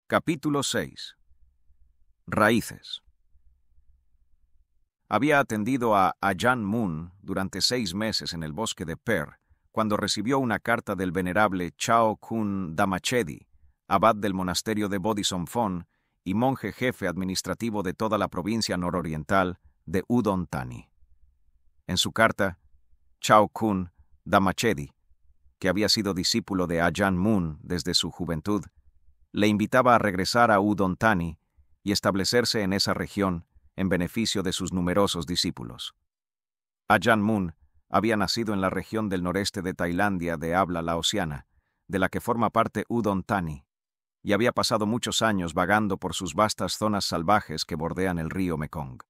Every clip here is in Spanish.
Capítulo 6. Raíces. Había atendido a Ajahn Mun durante 6 meses en el bosque de Per, cuando recibió una carta del venerable Chao Kun Dhamachedi, abad del monasterio de Bodhisattva y monje jefe administrativo de toda la provincia nororiental de Udon Thani. En su carta, Chao Kun Dhamachedi, que había sido discípulo de Ajahn Mun desde su juventud, le invitaba a regresar a Udon Thani y establecerse en esa región en beneficio de sus numerosos discípulos. Ajahn Mun había nacido en la región del noreste de Tailandia de habla laosiana, de la que forma parte Udon Thani, y había pasado muchos años vagando por sus vastas zonas salvajes que bordean el río Mekong.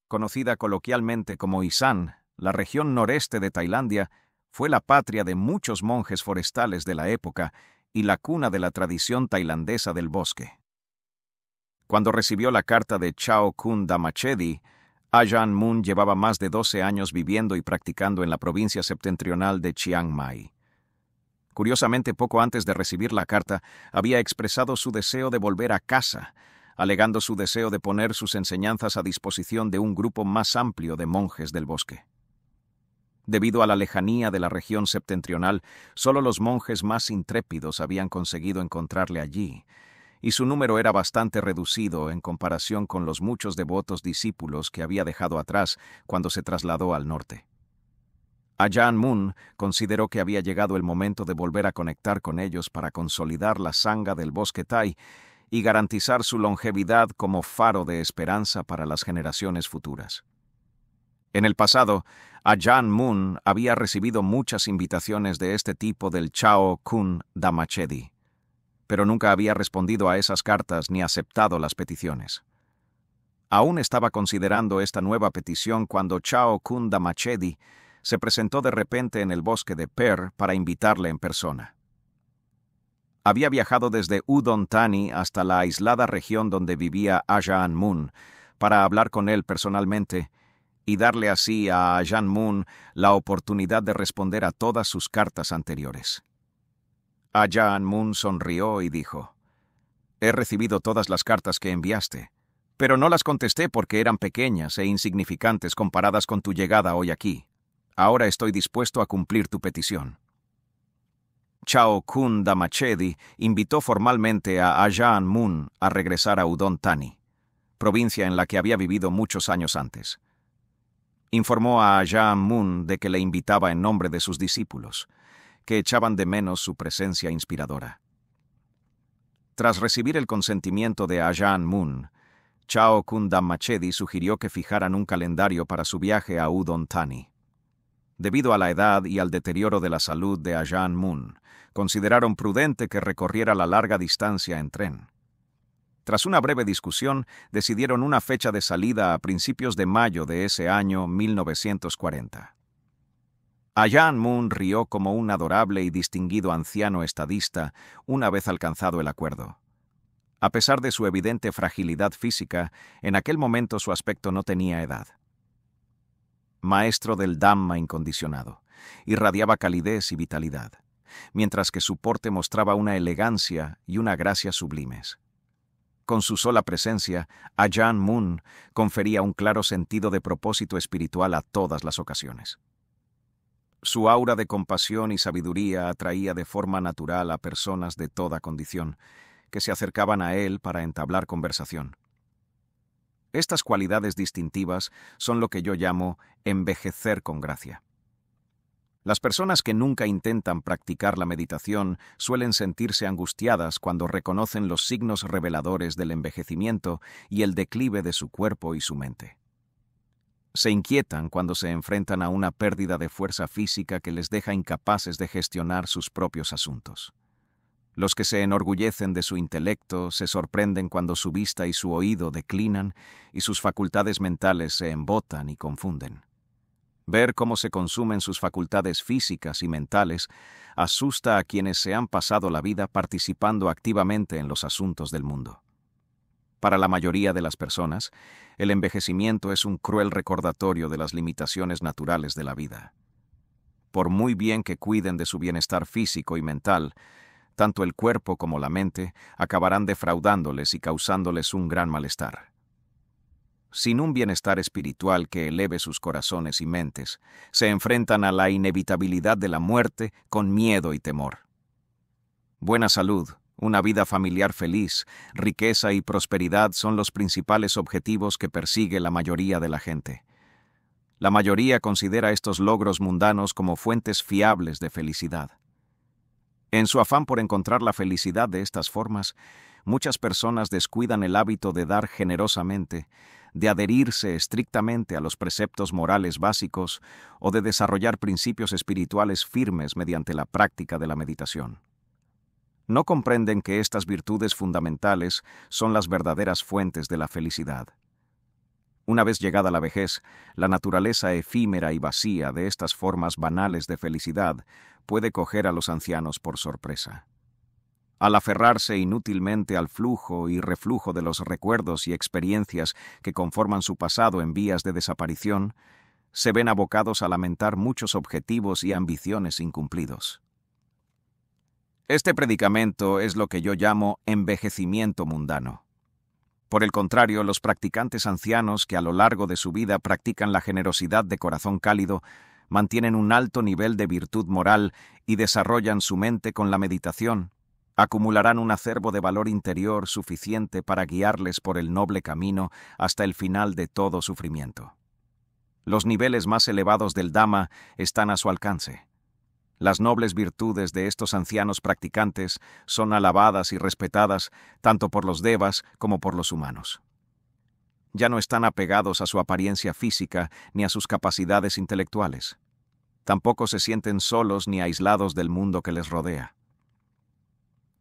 Conocida coloquialmente como Isan, la región noreste de Tailandia fue la patria de muchos monjes forestales de la época y la cuna de la tradición tailandesa del bosque. Cuando recibió la carta de Chao Kun Dhamachedi, Ajahn Mun llevaba más de 12 años viviendo y practicando en la provincia septentrional de Chiang Mai. Curiosamente, poco antes de recibir la carta, había expresado su deseo de volver a casa, alegando su deseo de poner sus enseñanzas a disposición de un grupo más amplio de monjes del bosque. Debido a la lejanía de la región septentrional, solo los monjes más intrépidos habían conseguido encontrarle allí, y su número era bastante reducido en comparación con los muchos devotos discípulos que había dejado atrás cuando se trasladó al norte. Ajahn Mun consideró que había llegado el momento de volver a conectar con ellos para consolidar la sangha del bosque Thai y garantizar su longevidad como faro de esperanza para las generaciones futuras. En el pasado, Ajahn Mun había recibido muchas invitaciones de este tipo del Chao Kun Dhamachedi, pero nunca había respondido a esas cartas ni aceptado las peticiones. Aún estaba considerando esta nueva petición cuando Chao Kun Dhamachedi se presentó de repente en el bosque de Per para invitarle en persona. Había viajado desde Udon Thani hasta la aislada región donde vivía Ajahn Mun para hablar con él personalmente y darle así a Ajahn Mun la oportunidad de responder a todas sus cartas anteriores. Ajahn Mun sonrió y dijo: «He recibido todas las cartas que enviaste, pero no las contesté porque eran pequeñas e insignificantes comparadas con tu llegada hoy aquí. Ahora estoy dispuesto a cumplir tu petición». Chao Kun Dhamachedi invitó formalmente a Ajahn Mun a regresar a Udon Thani, provincia en la que había vivido muchos años antes. Informó a Ajahn Mun de que le invitaba en nombre de sus discípulos, que echaban de menos su presencia inspiradora. Tras recibir el consentimiento de Ajahn Mun, Chao Kun Dhamachedi sugirió que fijaran un calendario para su viaje a Udon Thani. Debido a la edad y al deterioro de la salud de Ajahn Mun, consideraron prudente que recorriera la larga distancia en tren. Tras una breve discusión, decidieron una fecha de salida a principios de mayo de ese año 1940. Ajahn Mun rió como un adorable y distinguido anciano estadista una vez alcanzado el acuerdo. A pesar de su evidente fragilidad física, en aquel momento su aspecto no tenía edad. Maestro del Dhamma incondicionado, irradiaba calidez y vitalidad, mientras que su porte mostraba una elegancia y una gracia sublimes. Con su sola presencia, Ajahn Mun confería un claro sentido de propósito espiritual a todas las ocasiones. Su aura de compasión y sabiduría atraía de forma natural a personas de toda condición, que se acercaban a él para entablar conversación. Estas cualidades distintivas son lo que yo llamo envejecer con gracia. Las personas que nunca intentan practicar la meditación suelen sentirse angustiadas cuando reconocen los signos reveladores del envejecimiento y el declive de su cuerpo y su mente. Se inquietan cuando se enfrentan a una pérdida de fuerza física que les deja incapaces de gestionar sus propios asuntos. Los que se enorgullecen de su intelecto se sorprenden cuando su vista y su oído declinan y sus facultades mentales se embotan y confunden. Ver cómo se consumen sus facultades físicas y mentales asusta a quienes se han pasado la vida participando activamente en los asuntos del mundo. Para la mayoría de las personas, el envejecimiento es un cruel recordatorio de las limitaciones naturales de la vida. Por muy bien que cuiden de su bienestar físico y mental, tanto el cuerpo como la mente acabarán defraudándoles y causándoles un gran malestar. Sin un bienestar espiritual que eleve sus corazones y mentes, se enfrentan a la inevitabilidad de la muerte con miedo y temor. Buena salud, una vida familiar feliz, riqueza y prosperidad son los principales objetivos que persigue la mayoría de la gente. La mayoría considera estos logros mundanos como fuentes fiables de felicidad. En su afán por encontrar la felicidad de estas formas, muchas personas descuidan el hábito de dar generosamente, de adherirse estrictamente a los preceptos morales básicos o de desarrollar principios espirituales firmes mediante la práctica de la meditación. No comprenden que estas virtudes fundamentales son las verdaderas fuentes de la felicidad. Una vez llegada la vejez, la naturaleza efímera y vacía de estas formas banales de felicidad puede coger a los ancianos por sorpresa. Al aferrarse inútilmente al flujo y reflujo de los recuerdos y experiencias que conforman su pasado en vías de desaparición, se ven abocados a lamentar muchos objetivos y ambiciones incumplidos. Este predicamento es lo que yo llamo envejecimiento mundano. Por el contrario, los practicantes ancianos que a lo largo de su vida practican la generosidad de corazón cálido, mantienen un alto nivel de virtud moral y desarrollan su mente con la meditación, acumularán un acervo de valor interior suficiente para guiarles por el noble camino hasta el final de todo sufrimiento. Los niveles más elevados del Dhamma están a su alcance. Las nobles virtudes de estos ancianos practicantes son alabadas y respetadas tanto por los devas como por los humanos. Ya no están apegados a su apariencia física ni a sus capacidades intelectuales. Tampoco se sienten solos ni aislados del mundo que les rodea.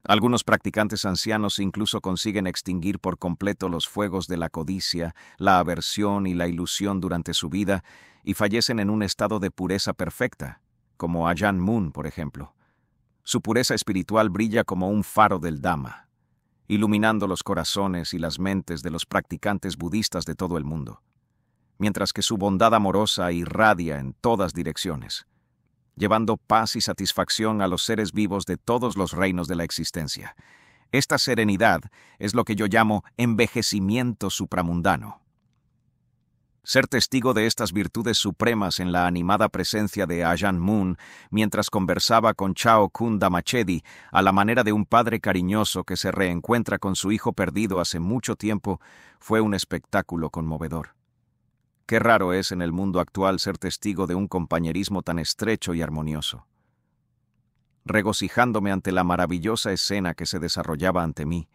Algunos practicantes ancianos incluso consiguen extinguir por completo los fuegos de la codicia, la aversión y la ilusión durante su vida y fallecen en un estado de pureza perfecta, como Ajahn Mun, por ejemplo. Su pureza espiritual brilla como un faro del Dhamma, iluminando los corazones y las mentes de los practicantes budistas de todo el mundo, mientras que su bondad amorosa irradia en todas direcciones, llevando paz y satisfacción a los seres vivos de todos los reinos de la existencia. Esta serenidad es lo que yo llamo envejecimiento supramundano. Ser testigo de estas virtudes supremas en la animada presencia de Ajahn Mun mientras conversaba con Chao Kun Dhamachedi a la manera de un padre cariñoso que se reencuentra con su hijo perdido hace mucho tiempo fue un espectáculo conmovedor. Qué raro es en el mundo actual ser testigo de un compañerismo tan estrecho y armonioso. Regocijándome ante la maravillosa escena que se desarrollaba ante mí,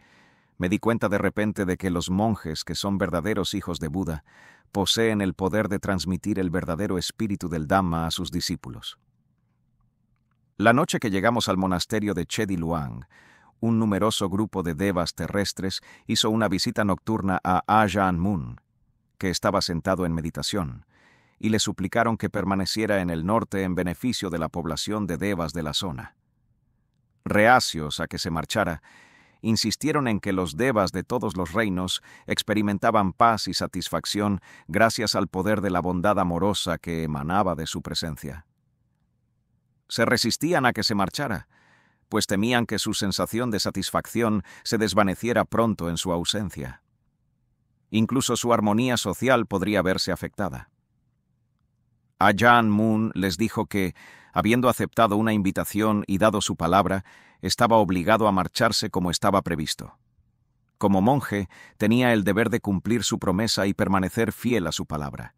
me di cuenta de repente de que los monjes, que son verdaderos hijos de Buda, poseen el poder de transmitir el verdadero espíritu del Dhamma a sus discípulos. La noche que llegamos al monasterio de Chedi Luang, un numeroso grupo de devas terrestres hizo una visita nocturna a Ajahn Mun, que estaba sentado en meditación, y le suplicaron que permaneciera en el norte en beneficio de la población de devas de la zona. Reacios a que se marchara, insistieron en que los devas de todos los reinos experimentaban paz y satisfacción gracias al poder de la bondad amorosa que emanaba de su presencia. Se resistían a que se marchara, pues temían que su sensación de satisfacción se desvaneciera pronto en su ausencia. Incluso su armonía social podría verse afectada. Ajahn Mun les dijo que, habiendo aceptado una invitación y dado su palabra, estaba obligado a marcharse como estaba previsto. Como monje, tenía el deber de cumplir su promesa y permanecer fiel a su palabra.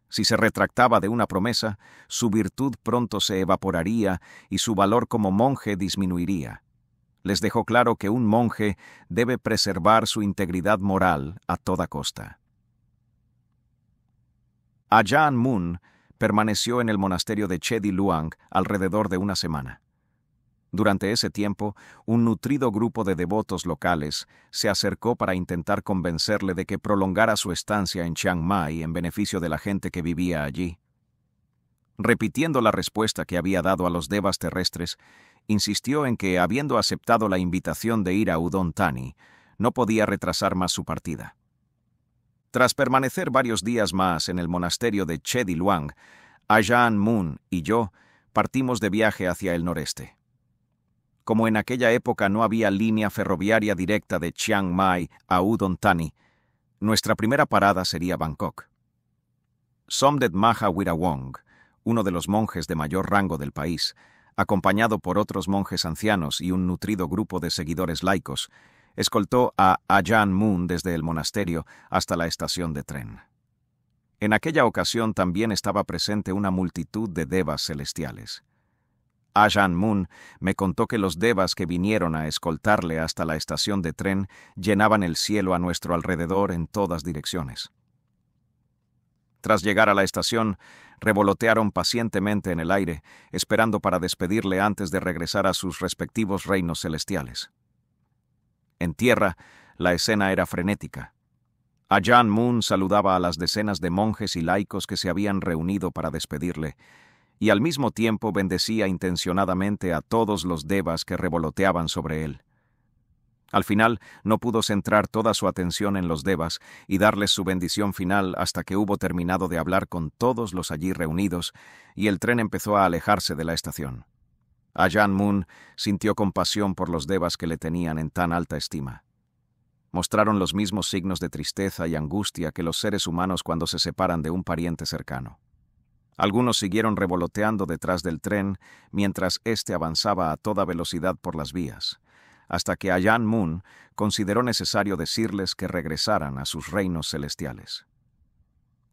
Si se retractaba de una promesa, su virtud pronto se evaporaría y su valor como monje disminuiría. Les dejó claro que un monje debe preservar su integridad moral a toda costa. Ajahn Mun permaneció en el monasterio de Chedi Luang alrededor de una semana. Durante ese tiempo, un nutrido grupo de devotos locales se acercó para intentar convencerle de que prolongara su estancia en Chiang Mai en beneficio de la gente que vivía allí. Repitiendo la respuesta que había dado a los devas terrestres, insistió en que, habiendo aceptado la invitación de ir a Udon Thani, no podía retrasar más su partida. Tras permanecer varios días más en el monasterio de Chedi Luang, Ajahn Mun y yo partimos de viaje hacia el noreste. como en aquella época no había línea ferroviaria directa de Chiang Mai a Udon Thani, nuestra primera parada sería Bangkok. Somdet Maha Wirawong, uno de los monjes de mayor rango del país, acompañado por otros monjes ancianos y un nutrido grupo de seguidores laicos, escoltó a Ajahn Mun desde el monasterio hasta la estación de tren. En aquella ocasión también estaba presente una multitud de devas celestiales. Ajahn Mun me contó que los devas que vinieron a escoltarle hasta la estación de tren llenaban el cielo a nuestro alrededor en todas direcciones. Tras llegar a la estación, revolotearon pacientemente en el aire, esperando para despedirle antes de regresar a sus respectivos reinos celestiales. En tierra, la escena era frenética. Ajahn Mun saludaba a las decenas de monjes y laicos que se habían reunido para despedirle, y al mismo tiempo bendecía intencionadamente a todos los devas que revoloteaban sobre él. Al final, no pudo centrar toda su atención en los devas y darles su bendición final hasta que hubo terminado de hablar con todos los allí reunidos y el tren empezó a alejarse de la estación. Ajahn Mun sintió compasión por los devas que le tenían en tan alta estima. Mostraron los mismos signos de tristeza y angustia que los seres humanos cuando se separan de un pariente cercano. Algunos siguieron revoloteando detrás del tren mientras éste avanzaba a toda velocidad por las vías, hasta que Ajahn Mun consideró necesario decirles que regresaran a sus reinos celestiales.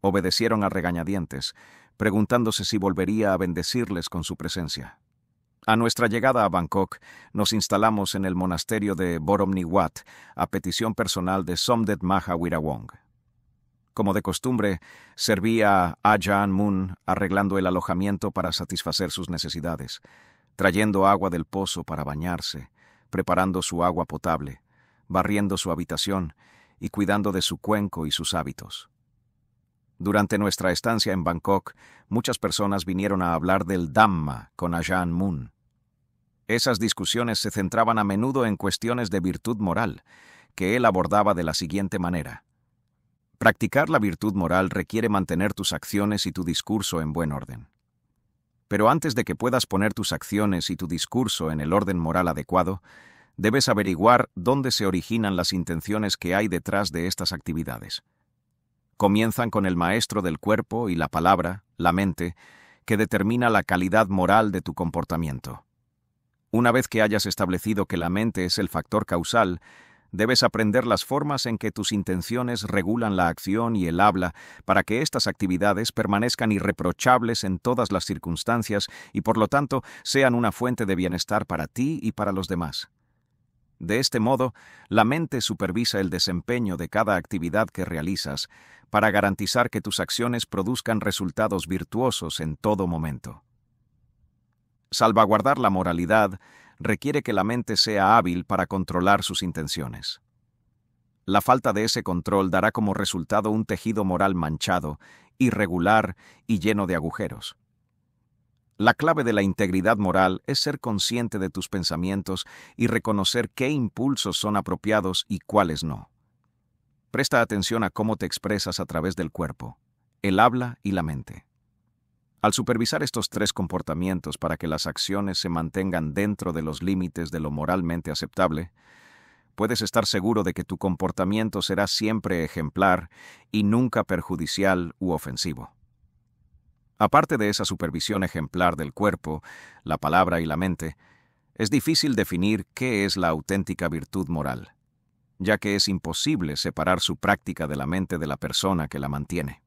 Obedecieron a regañadientes, preguntándose si volvería a bendecirles con su presencia. A nuestra llegada a Bangkok, nos instalamos en el monasterio de Boromni-Wat, a petición personal de Somdet Maha Wirawong. Como de costumbre, servía a Ajahn Mun arreglando el alojamiento para satisfacer sus necesidades, trayendo agua del pozo para bañarse, preparando su agua potable, barriendo su habitación y cuidando de su cuenco y sus hábitos. Durante nuestra estancia en Bangkok, muchas personas vinieron a hablar del Dhamma con Ajahn Mun. Esas discusiones se centraban a menudo en cuestiones de virtud moral, que él abordaba de la siguiente manera. Practicar la virtud moral requiere mantener tus acciones y tu discurso en buen orden. Pero antes de que puedas poner tus acciones y tu discurso en el orden moral adecuado, debes averiguar dónde se originan las intenciones que hay detrás de estas actividades. Comienzan con el maestro del cuerpo y la palabra, la mente, que determina la calidad moral de tu comportamiento. Una vez que hayas establecido que la mente es el factor causal, debes aprender las formas en que tus intenciones regulan la acción y el habla para que estas actividades permanezcan irreprochables en todas las circunstancias y por lo tanto sean una fuente de bienestar para ti y para los demás. De este modo, la mente supervisa el desempeño de cada actividad que realizas para garantizar que tus acciones produzcan resultados virtuosos en todo momento. Salvaguardar la moralidad requiere que la mente sea hábil para controlar sus intenciones. La falta de ese control dará como resultado un tejido moral manchado, irregular y lleno de agujeros. La clave de la integridad moral es ser consciente de tus pensamientos y reconocer qué impulsos son apropiados y cuáles no. Presta atención a cómo te expresas a través del cuerpo, el habla y la mente. Al supervisar estos tres comportamientos para que las acciones se mantengan dentro de los límites de lo moralmente aceptable, puedes estar seguro de que tu comportamiento será siempre ejemplar y nunca perjudicial u ofensivo. Aparte de esa supervisión ejemplar del cuerpo, la palabra y la mente, es difícil definir qué es la auténtica virtud moral, ya que es imposible separar su práctica de la mente de la persona que la mantiene.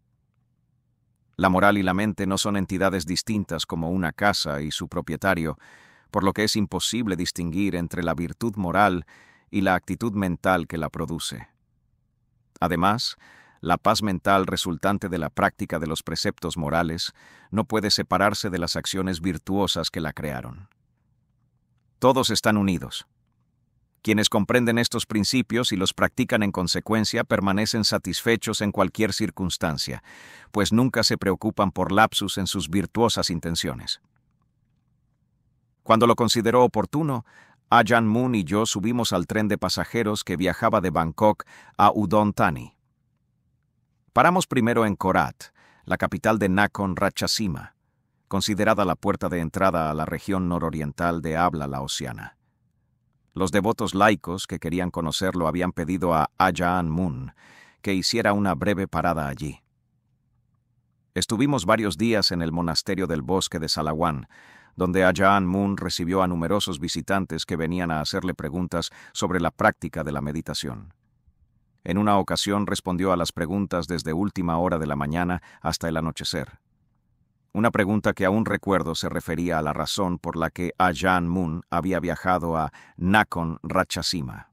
La moral y la mente no son entidades distintas como una casa y su propietario, por lo que es imposible distinguir entre la virtud moral y la actitud mental que la produce. Además, la paz mental resultante de la práctica de los preceptos morales no puede separarse de las acciones virtuosas que la crearon. Todos están unidos. Quienes comprenden estos principios y los practican en consecuencia permanecen satisfechos en cualquier circunstancia, pues nunca se preocupan por lapsus en sus virtuosas intenciones. Cuando lo consideró oportuno, Ajahn Mun y yo subimos al tren de pasajeros que viajaba de Bangkok a Udon Thani. Paramos primero en Korat, la capital de Nakhon Ratchasima, considerada la puerta de entrada a la región nororiental de habla laosiana. Los devotos laicos que querían conocerlo habían pedido a Ajahn Mun que hiciera una breve parada allí. Estuvimos varios días en el monasterio del bosque de Salawan, donde Ajahn Mun recibió a numerosos visitantes que venían a hacerle preguntas sobre la práctica de la meditación. En una ocasión respondió a las preguntas desde última hora de la mañana hasta el anochecer. Una pregunta que aún recuerdo se refería a la razón por la que Ajahn Mun había viajado a Nakhon Ratchasima.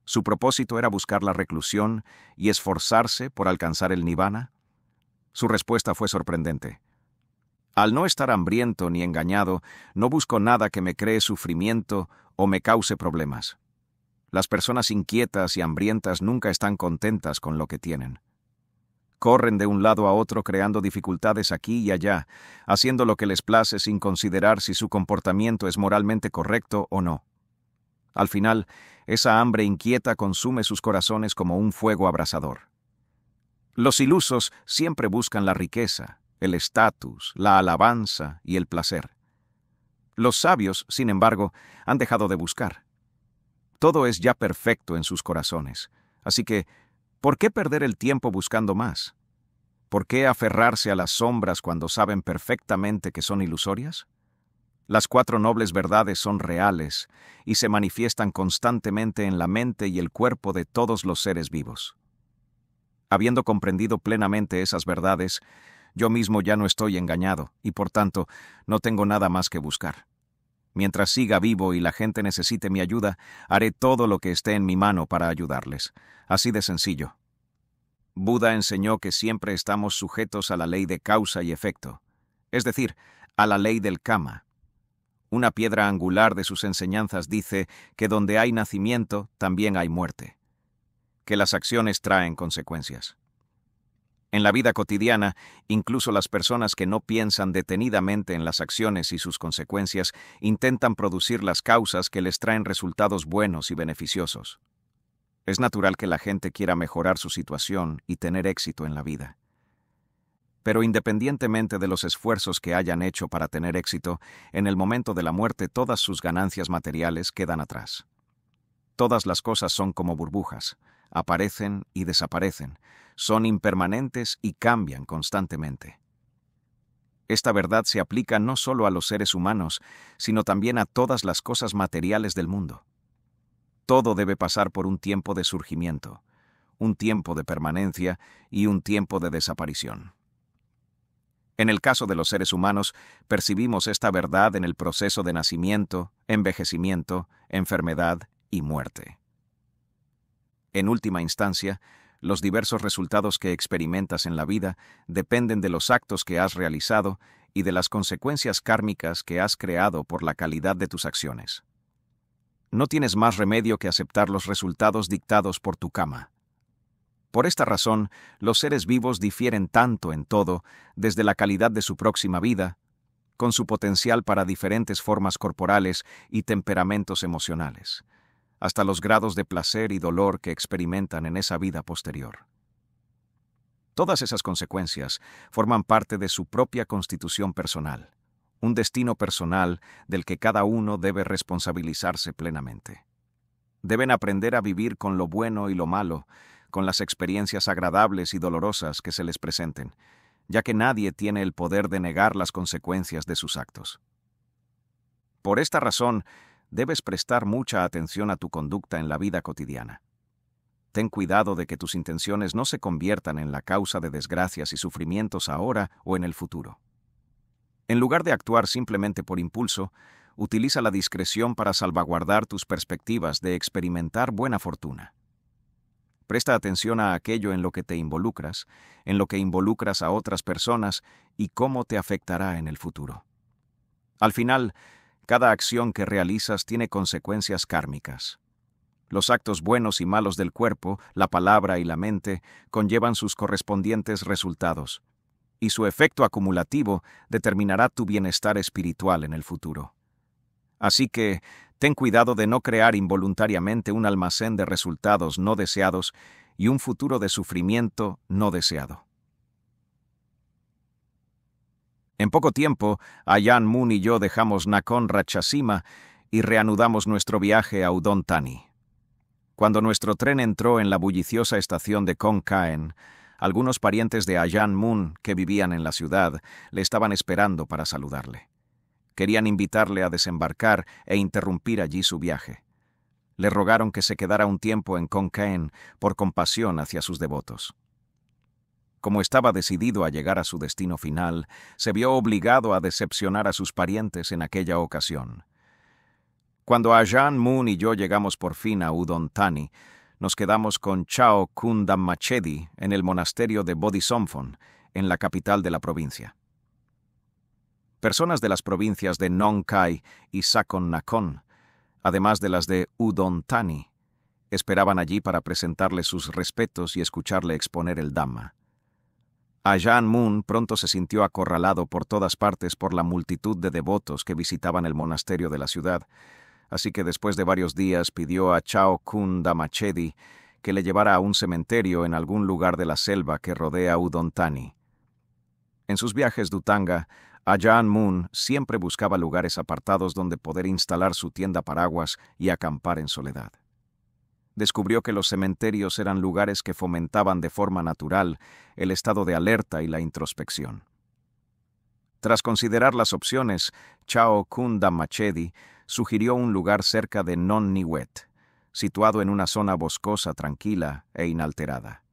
¿Su propósito era buscar la reclusión y esforzarse por alcanzar el nirvana? Su respuesta fue sorprendente. Al no estar hambriento ni engañado, no busco nada que me cree sufrimiento o me cause problemas. Las personas inquietas y hambrientas nunca están contentas con lo que tienen. Corren de un lado a otro creando dificultades aquí y allá, haciendo lo que les place sin considerar si su comportamiento es moralmente correcto o no. Al final, esa hambre inquieta consume sus corazones como un fuego abrasador. Los ilusos siempre buscan la riqueza, el estatus, la alabanza y el placer. Los sabios, sin embargo, han dejado de buscar. Todo es ya perfecto en sus corazones, así que, ¿por qué perder el tiempo buscando más? ¿Por qué aferrarse a las sombras cuando saben perfectamente que son ilusorias? Las 4 nobles verdades son reales y se manifiestan constantemente en la mente y el cuerpo de todos los seres vivos. Habiendo comprendido plenamente esas verdades, yo mismo ya no estoy engañado y, por tanto, no tengo nada más que buscar. Mientras siga vivo y la gente necesite mi ayuda, haré todo lo que esté en mi mano para ayudarles. Así de sencillo. Buda enseñó que siempre estamos sujetos a la ley de causa y efecto, es decir, a la ley del karma. Una piedra angular de sus enseñanzas dice que donde hay nacimiento, también hay muerte, que las acciones traen consecuencias. En la vida cotidiana, incluso las personas que no piensan detenidamente en las acciones y sus consecuencias intentan producir las causas que les traen resultados buenos y beneficiosos. Es natural que la gente quiera mejorar su situación y tener éxito en la vida. Pero independientemente de los esfuerzos que hayan hecho para tener éxito, en el momento de la muerte todas sus ganancias materiales quedan atrás. Todas las cosas son como burbujas, aparecen y desaparecen, son impermanentes y cambian constantemente. Esta verdad se aplica no solo a los seres humanos, sino también a todas las cosas materiales del mundo. Todo debe pasar por un tiempo de surgimiento, un tiempo de permanencia y un tiempo de desaparición. En el caso de los seres humanos, percibimos esta verdad en el proceso de nacimiento, envejecimiento, enfermedad y muerte. En última instancia, los diversos resultados que experimentas en la vida dependen de los actos que has realizado y de las consecuencias kármicas que has creado por la calidad de tus acciones. No tienes más remedio que aceptar los resultados dictados por tu karma. Por esta razón, los seres vivos difieren tanto en todo, desde la calidad de su próxima vida, con su potencial para diferentes formas corporales y temperamentos emocionales, hasta los grados de placer y dolor que experimentan en esa vida posterior. Todas esas consecuencias forman parte de su propia constitución personal, un destino personal del que cada uno debe responsabilizarse plenamente. Deben aprender a vivir con lo bueno y lo malo, con las experiencias agradables y dolorosas que se les presenten, ya que nadie tiene el poder de negar las consecuencias de sus actos. Por esta razón, debes prestar mucha atención a tu conducta en la vida cotidiana. Ten cuidado de que tus intenciones no se conviertan en la causa de desgracias y sufrimientos ahora o en el futuro. En lugar de actuar simplemente por impulso, utiliza la discreción para salvaguardar tus perspectivas de experimentar buena fortuna. Presta atención a aquello en lo que te involucras, en lo que involucras a otras personas y cómo te afectará en el futuro. Al final, cada acción que realizas tiene consecuencias kármicas. Los actos buenos y malos del cuerpo, la palabra y la mente conllevan sus correspondientes resultados, y su efecto acumulativo determinará tu bienestar espiritual en el futuro. Así que, ten cuidado de no crear involuntariamente un almacén de resultados no deseados y un futuro de sufrimiento no deseado. En poco tiempo, Ajahn Mun y yo dejamos Nakhon Ratchasima y reanudamos nuestro viaje a Udon Thani. Cuando nuestro tren entró en la bulliciosa estación de Khon Kaen, algunos parientes de Ajahn Mun que vivían en la ciudad le estaban esperando para saludarle. Querían invitarle a desembarcar e interrumpir allí su viaje. Le rogaron que se quedara un tiempo en Khon Kaen por compasión hacia sus devotos. Como estaba decidido a llegar a su destino final, se vio obligado a decepcionar a sus parientes en aquella ocasión. Cuando Ajahn Mun y yo llegamos por fin a Udon Thani, nos quedamos con Chao Kun Dhammachedi en el monasterio de Bodhisattva, en la capital de la provincia. Personas de las provincias de Nong Khai y Sakon Nakhon, además de las de Udon Thani, esperaban allí para presentarle sus respetos y escucharle exponer el Dhamma. Ajahn Mun pronto se sintió acorralado por todas partes por la multitud de devotos que visitaban el monasterio de la ciudad, así que después de varios días pidió a Chao Kun Dhammachedi que le llevara a un cementerio en algún lugar de la selva que rodea Udon Thani. En sus viajes Dhutanga, Ajahn Mun siempre buscaba lugares apartados donde poder instalar su tienda paraguas y acampar en soledad. Descubrió que los cementerios eran lugares que fomentaban de forma natural el estado de alerta y la introspección. Tras considerar las opciones, Chao Kun Dhammachedi sugirió un lugar cerca de Non Niwet, situado en una zona boscosa tranquila e inalterada.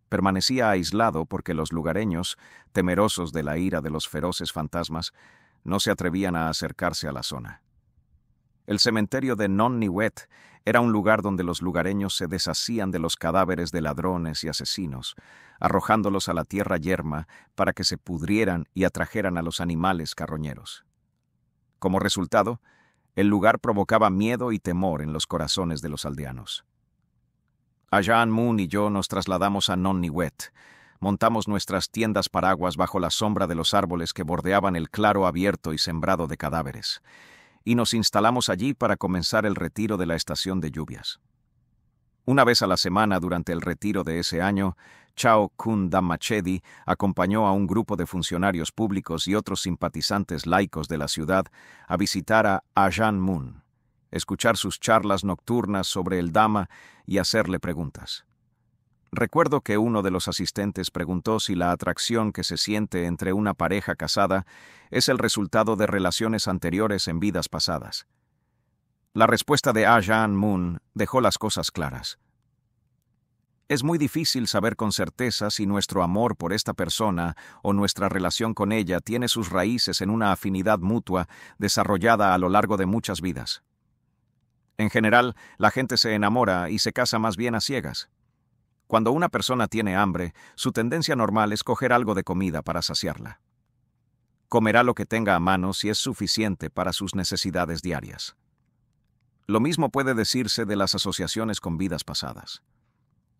Permanecía aislado porque los lugareños, temerosos de la ira de los feroces fantasmas, no se atrevían a acercarse a la zona. El cementerio de Non Niwet era un lugar donde los lugareños se deshacían de los cadáveres de ladrones y asesinos, arrojándolos a la tierra yerma para que se pudrieran y atrajeran a los animales carroñeros. Como resultado, el lugar provocaba miedo y temor en los corazones de los aldeanos. Ajahn Mun y yo nos trasladamos a Non Niwet, montamos nuestras tiendas paraguas bajo la sombra de los árboles que bordeaban el claro abierto y sembrado de cadáveres, y nos instalamos allí para comenzar el retiro de la estación de lluvias. Una vez a la semana durante el retiro de ese año, Chao Kun Dhammachedi acompañó a un grupo de funcionarios públicos y otros simpatizantes laicos de la ciudad a visitar a Ajahn Mun, escuchar sus charlas nocturnas sobre el Dhamma y hacerle preguntas. Recuerdo que uno de los asistentes preguntó si la atracción que se siente entre una pareja casada es el resultado de relaciones anteriores en vidas pasadas. La respuesta de Ajahn Mun dejó las cosas claras. Es muy difícil saber con certeza si nuestro amor por esta persona o nuestra relación con ella tiene sus raíces en una afinidad mutua desarrollada a lo largo de muchas vidas. En general, la gente se enamora y se casa más bien a ciegas. Cuando una persona tiene hambre, su tendencia normal es coger algo de comida para saciarla. Comerá lo que tenga a mano si es suficiente para sus necesidades diarias. Lo mismo puede decirse de las asociaciones con vidas pasadas.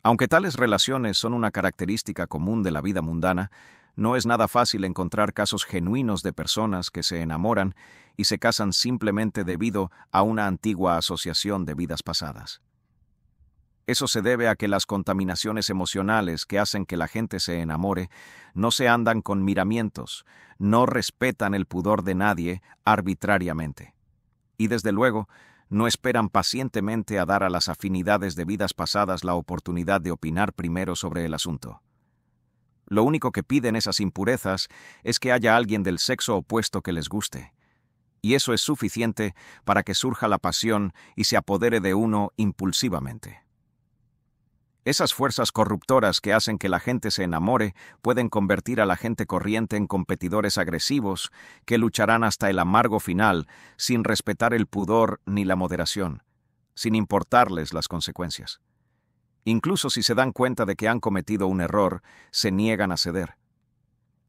Aunque tales relaciones son una característica común de la vida mundana, no es nada fácil encontrar casos genuinos de personas que se enamoran y se casan simplemente debido a una antigua asociación de vidas pasadas. Eso se debe a que las contaminaciones emocionales que hacen que la gente se enamore no se andan con miramientos, no respetan el pudor de nadie arbitrariamente. Y desde luego, no esperan pacientemente a dar a las afinidades de vidas pasadas la oportunidad de opinar primero sobre el asunto. Lo único que piden esas impurezas es que haya alguien del sexo opuesto que les guste. Y eso es suficiente para que surja la pasión y se apodere de uno impulsivamente. Esas fuerzas corruptoras que hacen que la gente se enamore pueden convertir a la gente corriente en competidores agresivos que lucharán hasta el amargo final sin respetar el pudor ni la moderación, sin importarles las consecuencias. Incluso si se dan cuenta de que han cometido un error, se niegan a ceder.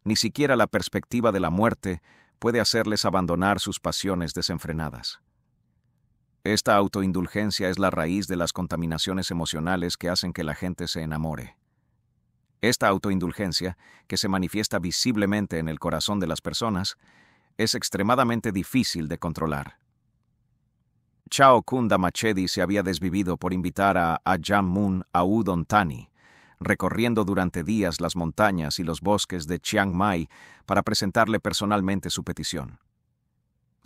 Ni siquiera la perspectiva de la muerte puede hacerles abandonar sus pasiones desenfrenadas. Esta autoindulgencia es la raíz de las contaminaciones emocionales que hacen que la gente se enamore. Esta autoindulgencia, que se manifiesta visiblemente en el corazón de las personas, es extremadamente difícil de controlar. Chao Kun Dhammachedi se había desvivido por invitar a Ajahn Mun a Udon Thani, recorriendo durante días las montañas y los bosques de Chiang Mai para presentarle personalmente su petición.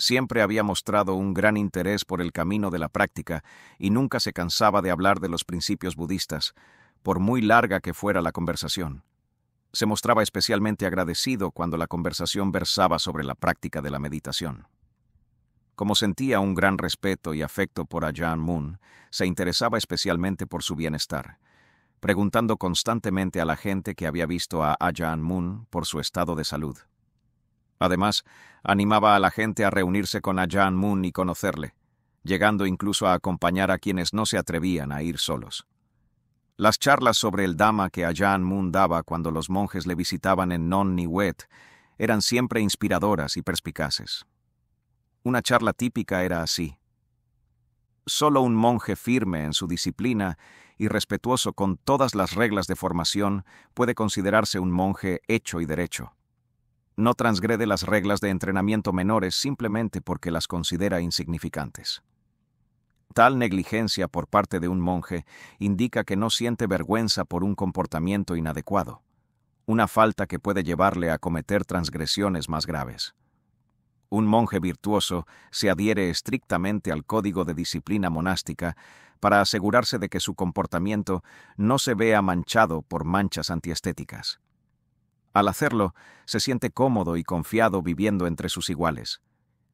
Siempre había mostrado un gran interés por el camino de la práctica y nunca se cansaba de hablar de los principios budistas, por muy larga que fuera la conversación. Se mostraba especialmente agradecido cuando la conversación versaba sobre la práctica de la meditación. Como sentía un gran respeto y afecto por Ajahn Mun, se interesaba especialmente por su bienestar, preguntando constantemente a la gente que había visto a Ajahn Mun por su estado de salud. Además, animaba a la gente a reunirse con Ajahn Mun y conocerle, llegando incluso a acompañar a quienes no se atrevían a ir solos. Las charlas sobre el Dhamma que Ajahn Mun daba cuando los monjes le visitaban en Non Niwet eran siempre inspiradoras y perspicaces. Una charla típica era así. Solo un monje firme en su disciplina y respetuoso con todas las reglas de formación puede considerarse un monje hecho y derecho. No transgrede las reglas de entrenamiento menores simplemente porque las considera insignificantes. Tal negligencia por parte de un monje indica que no siente vergüenza por un comportamiento inadecuado, una falta que puede llevarle a cometer transgresiones más graves. Un monje virtuoso se adhiere estrictamente al código de disciplina monástica para asegurarse de que su comportamiento no se vea manchado por manchas antiestéticas. Al hacerlo, se siente cómodo y confiado viviendo entre sus iguales,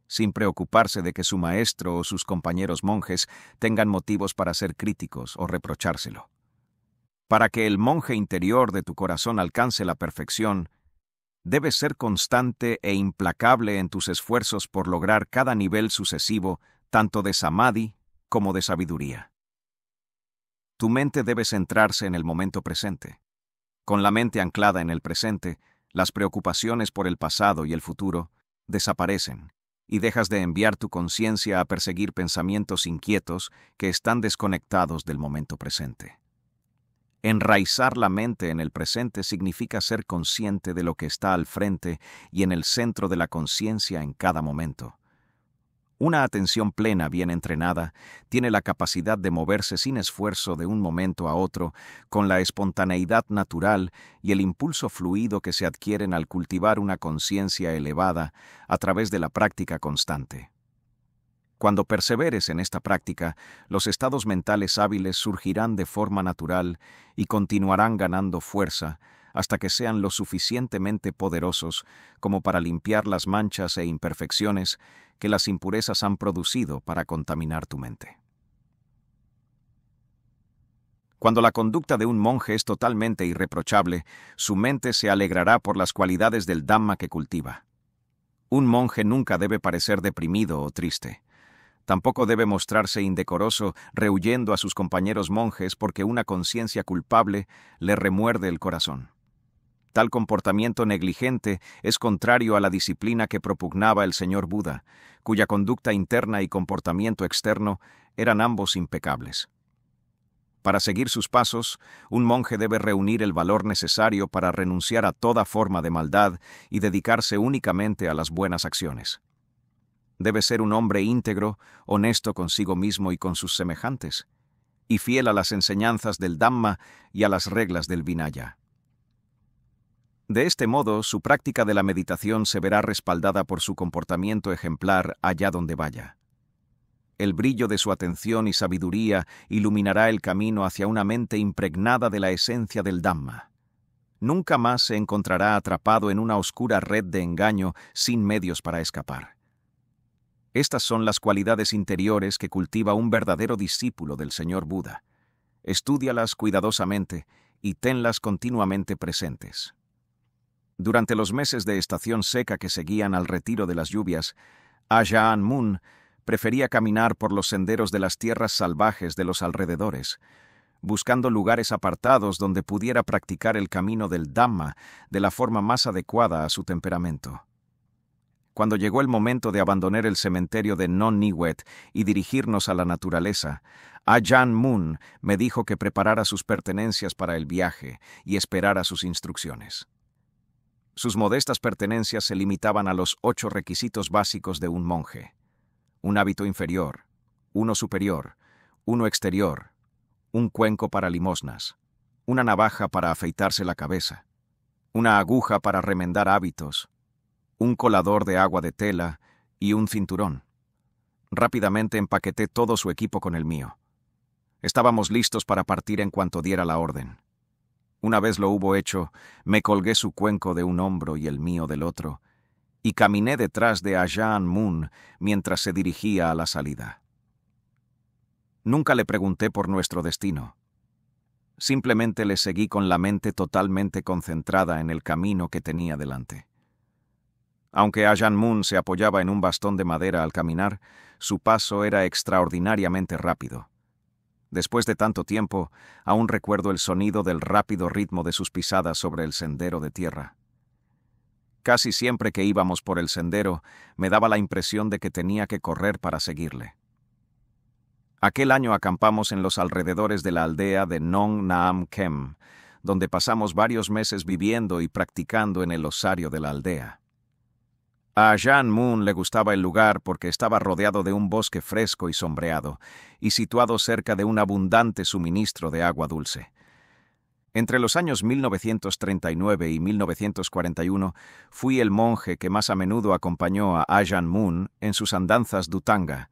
sin preocuparse de que su maestro o sus compañeros monjes tengan motivos para ser críticos o reprochárselo. Para que el monje interior de tu corazón alcance la perfección, debes ser constante e implacable en tus esfuerzos por lograr cada nivel sucesivo, tanto de samadhi como de sabiduría. Tu mente debe centrarse en el momento presente. Con la mente anclada en el presente, las preocupaciones por el pasado y el futuro desaparecen y dejas de enviar tu conciencia a perseguir pensamientos inquietos que están desconectados del momento presente. Enraizar la mente en el presente significa ser consciente de lo que está al frente y en el centro de la conciencia en cada momento. Una atención plena bien entrenada tiene la capacidad de moverse sin esfuerzo de un momento a otro, con la espontaneidad natural y el impulso fluido que se adquieren al cultivar una conciencia elevada a través de la práctica constante. Cuando perseveres en esta práctica, los estados mentales hábiles surgirán de forma natural y continuarán ganando fuerza hasta que sean lo suficientemente poderosos como para limpiar las manchas e imperfecciones que las impurezas han producido para contaminar tu mente. Cuando la conducta de un monje es totalmente irreprochable, su mente se alegrará por las cualidades del Dhamma que cultiva. Un monje nunca debe parecer deprimido o triste. Tampoco debe mostrarse indecoroso rehuyendo a sus compañeros monjes porque una conciencia culpable le remuerde el corazón. Tal comportamiento negligente es contrario a la disciplina que propugnaba el señor Buda, cuya conducta interna y comportamiento externo eran ambos impecables. Para seguir sus pasos, un monje debe reunir el valor necesario para renunciar a toda forma de maldad y dedicarse únicamente a las buenas acciones. Debe ser un hombre íntegro, honesto consigo mismo y con sus semejantes, y fiel a las enseñanzas del Dhamma y a las reglas del Vinaya. De este modo, su práctica de la meditación se verá respaldada por su comportamiento ejemplar allá donde vaya. El brillo de su atención y sabiduría iluminará el camino hacia una mente impregnada de la esencia del Dhamma. Nunca más se encontrará atrapado en una oscura red de engaño sin medios para escapar. Estas son las cualidades interiores que cultiva un verdadero discípulo del señor Buda. Estúdialas cuidadosamente y tenlas continuamente presentes. Durante los meses de estación seca que seguían al retiro de las lluvias, Ajahn Mun prefería caminar por los senderos de las tierras salvajes de los alrededores, buscando lugares apartados donde pudiera practicar el camino del Dhamma de la forma más adecuada a su temperamento. Cuando llegó el momento de abandonar el cementerio de Non Niwet y dirigirnos a la naturaleza, Ajahn Mun me dijo que preparara sus pertenencias para el viaje y esperara sus instrucciones. Sus modestas pertenencias se limitaban a los 8 requisitos básicos de un monje: un hábito inferior, uno superior, uno exterior, un cuenco para limosnas, una navaja para afeitarse la cabeza, una aguja para remendar hábitos, un colador de agua de tela y un cinturón. Rápidamente empaqueté todo su equipo con el mío. Estábamos listos para partir en cuanto diera la orden. Una vez lo hubo hecho, me colgué su cuenco de un hombro y el mío del otro, y caminé detrás de Ajahn Mun mientras se dirigía a la salida. Nunca le pregunté por nuestro destino. Simplemente le seguí con la mente totalmente concentrada en el camino que tenía delante. Aunque Ajahn Mun se apoyaba en un bastón de madera al caminar, su paso era extraordinariamente rápido. Después de tanto tiempo, aún recuerdo el sonido del rápido ritmo de sus pisadas sobre el sendero de tierra. Casi siempre que íbamos por el sendero, me daba la impresión de que tenía que correr para seguirle. Aquel año acampamos en los alrededores de la aldea de Nong Naam Kem, donde pasamos varios meses viviendo y practicando en el osario de la aldea. A Ajahn Mun le gustaba el lugar porque estaba rodeado de un bosque fresco y sombreado, y situado cerca de un abundante suministro de agua dulce. Entre los años 1939 y 1941 fui el monje que más a menudo acompañó a Ajahn Mun en sus andanzas dhutanga,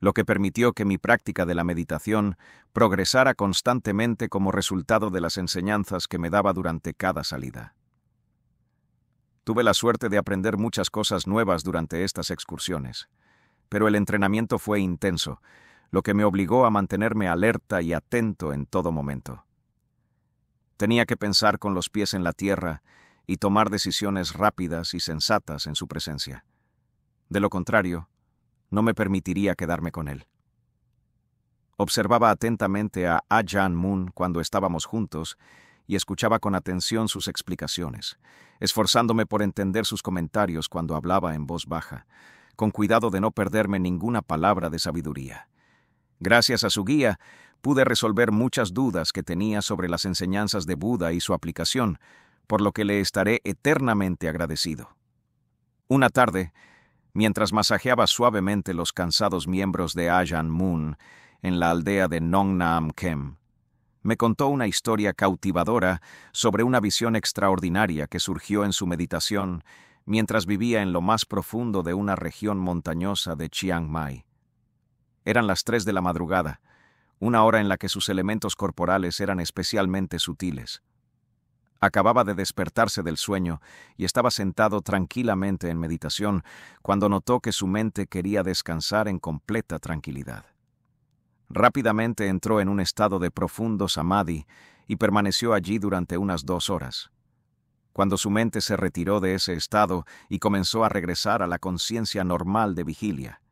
lo que permitió que mi práctica de la meditación progresara constantemente como resultado de las enseñanzas que me daba durante cada salida. Tuve la suerte de aprender muchas cosas nuevas durante estas excursiones, pero el entrenamiento fue intenso, lo que me obligó a mantenerme alerta y atento en todo momento. Tenía que pensar con los pies en la tierra y tomar decisiones rápidas y sensatas en su presencia. De lo contrario, no me permitiría quedarme con él. Observaba atentamente a Ajahn Mun cuando estábamos juntos y escuchaba con atención sus explicaciones, esforzándome por entender sus comentarios cuando hablaba en voz baja, con cuidado de no perderme ninguna palabra de sabiduría. Gracias a su guía, pude resolver muchas dudas que tenía sobre las enseñanzas de Buda y su aplicación, por lo que le estaré eternamente agradecido. Una tarde, mientras masajeaba suavemente los cansados miembros de Ajahn Mun en la aldea de Nong Naam Kem, me contó una historia cautivadora sobre una visión extraordinaria que surgió en su meditación mientras vivía en lo más profundo de una región montañosa de Chiang Mai. Eran las 3 de la madrugada, una hora en la que sus elementos corporales eran especialmente sutiles. Acababa de despertarse del sueño y estaba sentado tranquilamente en meditación cuando notó que su mente quería descansar en completa tranquilidad. Rápidamente entró en un estado de profundo samadhi y permaneció allí durante unas 2 horas. Cuando su mente se retiró de ese estado y comenzó a regresar a la conciencia normal de vigilia,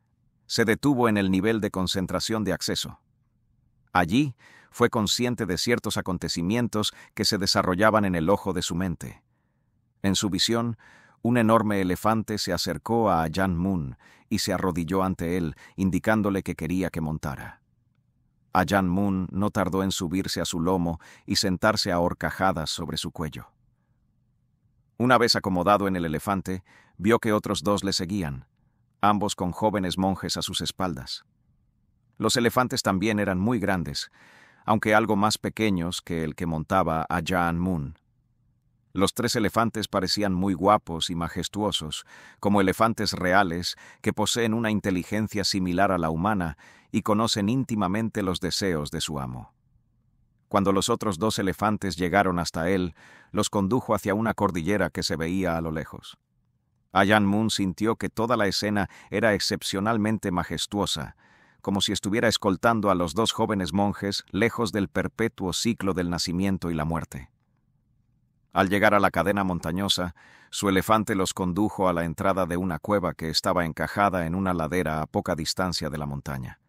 se detuvo en el nivel de concentración de acceso. Allí fue consciente de ciertos acontecimientos que se desarrollaban en el ojo de su mente. En su visión, un enorme elefante se acercó a Ajahn Mun y se arrodilló ante él, indicándole que quería que montara. Ajahn Mun no tardó en subirse a su lomo y sentarse a horcajadas sobre su cuello. Una vez acomodado en el elefante, vio que otros 2 le seguían, ambos con jóvenes monjes a sus espaldas. Los elefantes también eran muy grandes, aunque algo más pequeños que el que montaba Ajahn Mun. Los 3 elefantes parecían muy guapos y majestuosos, como elefantes reales que poseen una inteligencia similar a la humana y conocen íntimamente los deseos de su amo. Cuando los otros 2 elefantes llegaron hasta él, los condujo hacia una cordillera que se veía a lo lejos. Ajahn Mun sintió que toda la escena era excepcionalmente majestuosa, como si estuviera escoltando a los 2 jóvenes monjes lejos del perpetuo ciclo del nacimiento y la muerte. Al llegar a la cadena montañosa, su elefante los condujo a la entrada de una cueva que estaba encajada en una ladera a poca distancia de la montaña.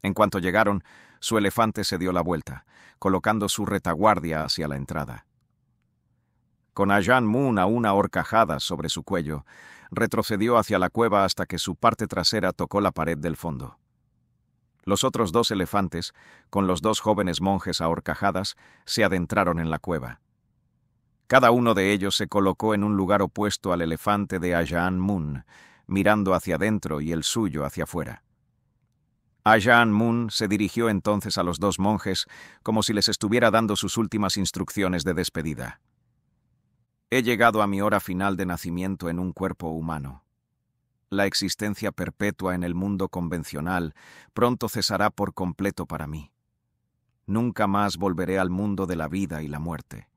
En cuanto llegaron, su elefante se dio la vuelta, colocando su retaguardia hacia la entrada. Con Ajahn Mun a una horcajada sobre su cuello, retrocedió hacia la cueva hasta que su parte trasera tocó la pared del fondo. Los otros 2 elefantes, con los 2 jóvenes monjes a horcajadas, se adentraron en la cueva. Cada uno de ellos se colocó en un lugar opuesto al elefante de Ajahn Mun, mirando hacia adentro y el suyo hacia afuera. Ajahn Mun se dirigió entonces a los 2 monjes como si les estuviera dando sus últimas instrucciones de despedida. He llegado a mi hora final de nacimiento en un cuerpo humano. La existencia perpetua en el mundo convencional pronto cesará por completo para mí. Nunca más volveré al mundo de la vida y la muerte.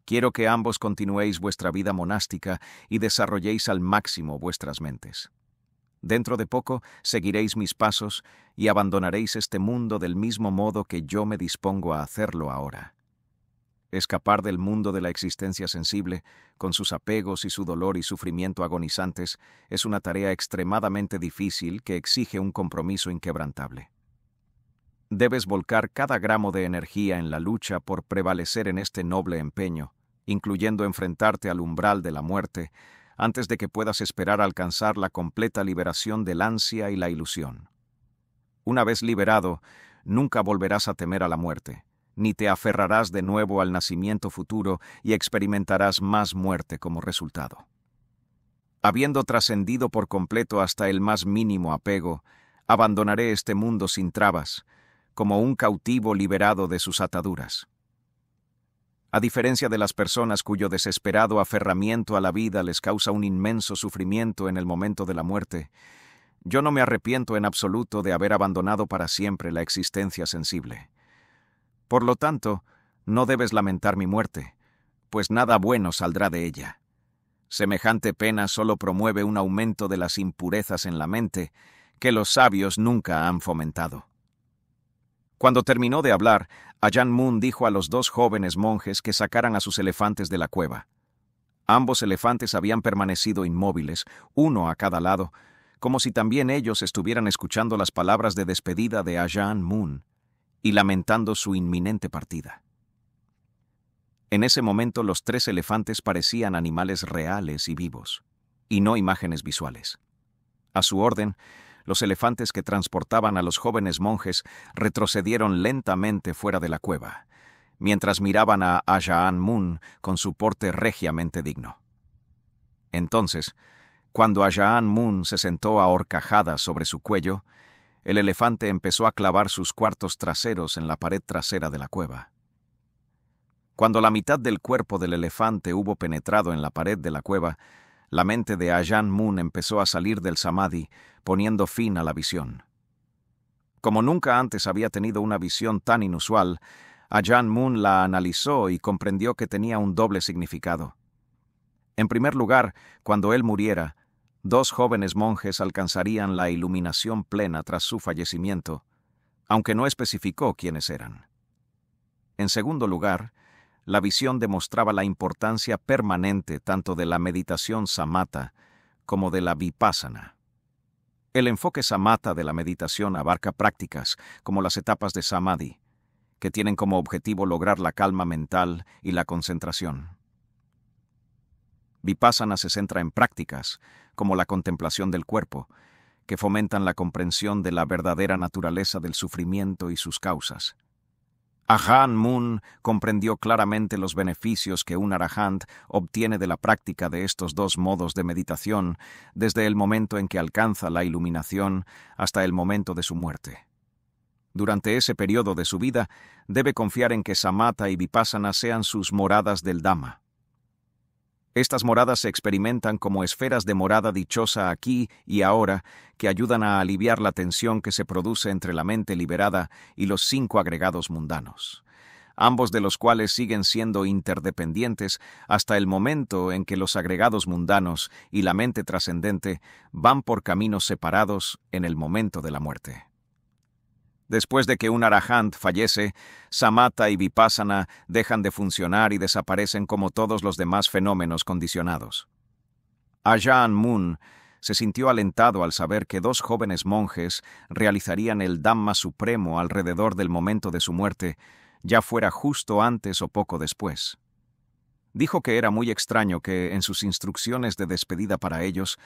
Quiero que ambos continuéis vuestra vida monástica y desarrolléis al máximo vuestras mentes. Dentro de poco seguiréis mis pasos y abandonaréis este mundo del mismo modo que yo me dispongo a hacerlo ahora. Escapar del mundo de la existencia sensible, con sus apegos y su dolor y sufrimiento agonizantes, es una tarea extremadamente difícil que exige un compromiso inquebrantable. Debes volcar cada gramo de energía en la lucha por prevalecer en este noble empeño, incluyendo enfrentarte al umbral de la muerte, antes de que puedas esperar alcanzar la completa liberación del ansia y la ilusión. Una vez liberado, nunca volverás a temer a la muerte, ni te aferrarás de nuevo al nacimiento futuro y experimentarás más muerte como resultado. Habiendo trascendido por completo hasta el más mínimo apego, abandonaré este mundo sin trabas, como un cautivo liberado de sus ataduras. A diferencia de las personas cuyo desesperado aferramiento a la vida les causa un inmenso sufrimiento en el momento de la muerte, yo no me arrepiento en absoluto de haber abandonado para siempre la existencia sensible. Por lo tanto, no debes lamentar mi muerte, pues nada bueno saldrá de ella. Semejante pena solo promueve un aumento de las impurezas en la mente que los sabios nunca han fomentado. Cuando terminó de hablar, Ajahn Mun dijo a los dos jóvenes monjes que sacaran a sus elefantes de la cueva. Ambos elefantes habían permanecido inmóviles, uno a cada lado, como si también ellos estuvieran escuchando las palabras de despedida de Ajahn Mun y lamentando su inminente partida. En ese momento los tres elefantes parecían animales reales y vivos, y no imágenes visuales. A su orden, los elefantes que transportaban a los jóvenes monjes retrocedieron lentamente fuera de la cueva, mientras miraban a Ajahn Mun con su porte regiamente digno. Entonces, cuando Ajahn Mun se sentó a horcajadas sobre su cuello, el elefante empezó a clavar sus cuartos traseros en la pared trasera de la cueva. Cuando la mitad del cuerpo del elefante hubo penetrado en la pared de la cueva, la mente de Ajahn Mun empezó a salir del samadhi, poniendo fin a la visión. Como nunca antes había tenido una visión tan inusual, Ajahn Mun la analizó y comprendió que tenía un doble significado. En primer lugar, cuando él muriera, dos jóvenes monjes alcanzarían la iluminación plena tras su fallecimiento, aunque no especificó quiénes eran. En segundo lugar, la visión demostraba la importancia permanente tanto de la meditación samatha como de la vipassana. El enfoque samatha de la meditación abarca prácticas como las etapas de samadhi, que tienen como objetivo lograr la calma mental y la concentración. Vipassana se centra en prácticas, como la contemplación del cuerpo, que fomentan la comprensión de la verdadera naturaleza del sufrimiento y sus causas. Ajahn Mun comprendió claramente los beneficios que un arahant obtiene de la práctica de estos dos modos de meditación desde el momento en que alcanza la iluminación hasta el momento de su muerte. Durante ese periodo de su vida, debe confiar en que samatha y vipassana sean sus moradas del Dhamma. Estas moradas se experimentan como esferas de morada dichosa aquí y ahora que ayudan a aliviar la tensión que se produce entre la mente liberada y los 5 agregados mundanos, ambos de los cuales siguen siendo interdependientes hasta el momento en que los agregados mundanos y la mente trascendente van por caminos separados en el momento de la muerte. Después de que un arahant fallece, samatha y vipassana dejan de funcionar y desaparecen como todos los demás fenómenos condicionados. Ajahn Mun se sintió alentado al saber que dos jóvenes monjes realizarían el Dhamma supremo alrededor del momento de su muerte, ya fuera justo antes o poco después. Dijo que era muy extraño que, en sus instrucciones de despedida para ellos,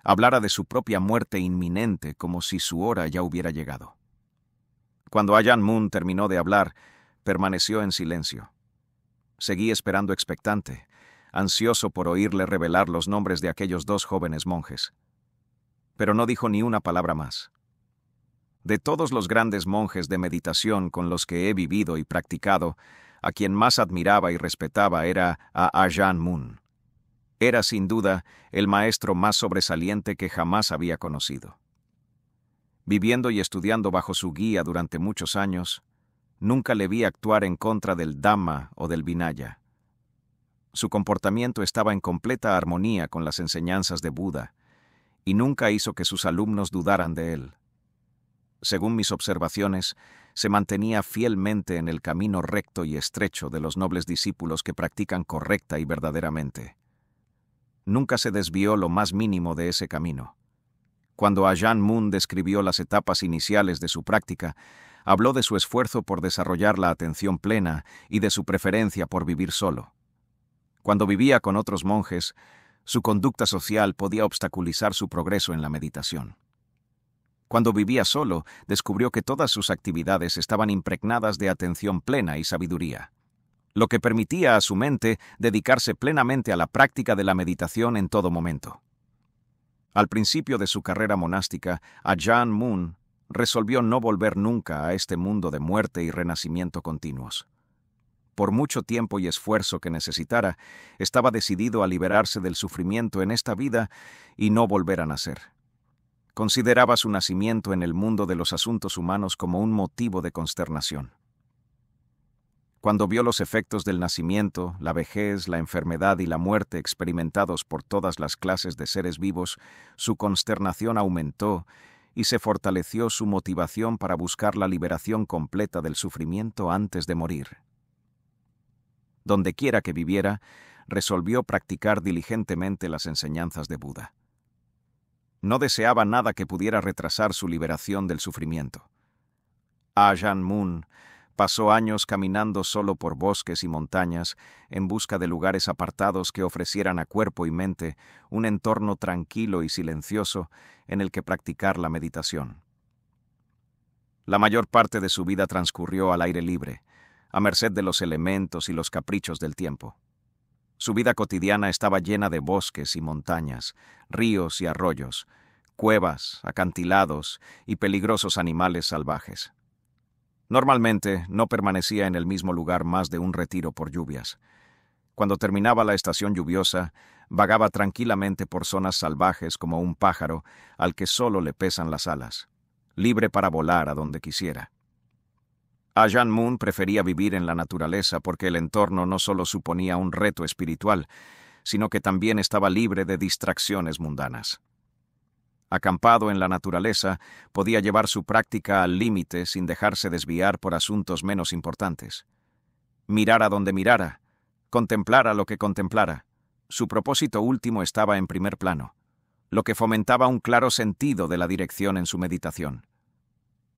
hablara de su propia muerte inminente como si su hora ya hubiera llegado. Cuando Ajahn Mun terminó de hablar, permaneció en silencio. Seguí esperando expectante, ansioso por oírle revelar los nombres de aquellos dos jóvenes monjes. Pero no dijo ni una palabra más. De todos los grandes monjes de meditación con los que he vivido y practicado, a quien más admiraba y respetaba era a Ajahn Mun. Era, sin duda, el maestro más sobresaliente que jamás había conocido. Viviendo y estudiando bajo su guía durante muchos años, nunca le vi actuar en contra del Dhamma o del Vinaya. Su comportamiento estaba en completa armonía con las enseñanzas de Buda, y nunca hizo que sus alumnos dudaran de él. Según mis observaciones, se mantenía fielmente en el camino recto y estrecho de los nobles discípulos que practican correcta y verdaderamente. Nunca se desvió lo más mínimo de ese camino. Cuando Ajahn Mun describió las etapas iniciales de su práctica, habló de su esfuerzo por desarrollar la atención plena y de su preferencia por vivir solo. Cuando vivía con otros monjes, su conducta social podía obstaculizar su progreso en la meditación. Cuando vivía solo, descubrió que todas sus actividades estaban impregnadas de atención plena y sabiduría, lo que permitía a su mente dedicarse plenamente a la práctica de la meditación en todo momento. Al principio de su carrera monástica, Ajahn Mun resolvió no volver nunca a este mundo de muerte y renacimiento continuos. Por mucho tiempo y esfuerzo que necesitara, estaba decidido a liberarse del sufrimiento en esta vida y no volver a nacer. Consideraba su nacimiento en el mundo de los asuntos humanos como un motivo de consternación. Cuando vio los efectos del nacimiento, la vejez, la enfermedad y la muerte experimentados por todas las clases de seres vivos, su consternación aumentó y se fortaleció su motivación para buscar la liberación completa del sufrimiento antes de morir. Dondequiera que viviera, resolvió practicar diligentemente las enseñanzas de Buda. No deseaba nada que pudiera retrasar su liberación del sufrimiento. Ajahn Mun pasó años caminando solo por bosques y montañas en busca de lugares apartados que ofrecieran a cuerpo y mente un entorno tranquilo y silencioso en el que practicar la meditación. La mayor parte de su vida transcurrió al aire libre, a merced de los elementos y los caprichos del tiempo. Su vida cotidiana estaba llena de bosques y montañas, ríos y arroyos, cuevas, acantilados y peligrosos animales salvajes. Normalmente no permanecía en el mismo lugar más de un retiro por lluvias. Cuando terminaba la estación lluviosa, vagaba tranquilamente por zonas salvajes como un pájaro al que solo le pesan las alas, libre para volar a donde quisiera. Ajahn Mun prefería vivir en la naturaleza porque el entorno no solo suponía un reto espiritual, sino que también estaba libre de distracciones mundanas. Acampado en la naturaleza, podía llevar su práctica al límite sin dejarse desviar por asuntos menos importantes. Mirara donde mirara, contemplara lo que contemplara, su propósito último estaba en primer plano, lo que fomentaba un claro sentido de la dirección en su meditación.